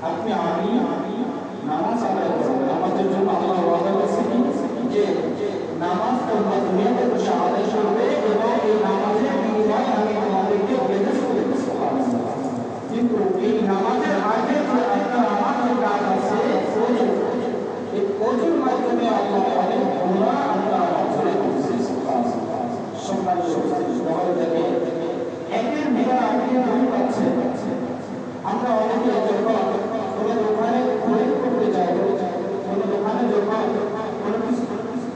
আপনি আমি নামাজ আদায় করব। আমাদের জন্য আল্লাহ ওয়াদা করেছেন যে নামাজ তোমরা দুনিয়াতে বসে আদায় করবে এবং এই নামাজের বিনিময়ে আমি তোমাদেরকে বেহেশত দেব। সুবহানাল্লাহ। কিন্তু এই নামাজের আগে যে আপনার আমার যে কাজ আছে ওযু, এই ওযুর মাধ্যমে আল্লাহ অনেক গুনাহ আমরা ধরে দিয়েছি। সুবহানাল্লাহ। সম্মানিত তাহলে দেখেন একের বিনা আপনি দুই পাচ্ছেন। আমরা অনেকে যখন কোনো দোকানে খরিদ করতে যাই, কোনো দোকানে যখন কোনো কিছু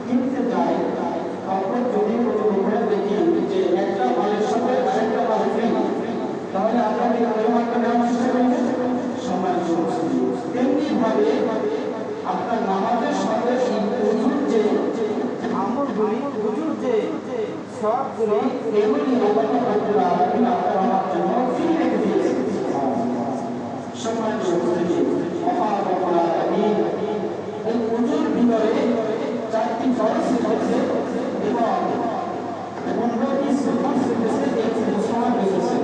কিনতে যাই, তখন যদি কোনো দোকানে দেখি যে একটা মালের সাথে আরেকটা মাল ফ্রি, তাহলে আমরা কি ওই মালটা নেওয়ার চেষ্টা করি? সম্মানিত তেমনি ভাবে আপনার নামাজের সাথে ওযুর যে আমলগুলি, ওযুর যে সবগুলি, এগুলি আল্লাহ রাব্বুল আলামিন আপনার আমার জন্য ফ্রি রেখে দিয়েছেন। সম্মানিত উপস্থিতি, আল্লাহ রাব্বুল আলামিন এই ওযুর ভিতরে 4টি ফরজ রেখেছে এবং 15টি সুন্নাত রেখেছে, 1 মুসলমান রেখেছে।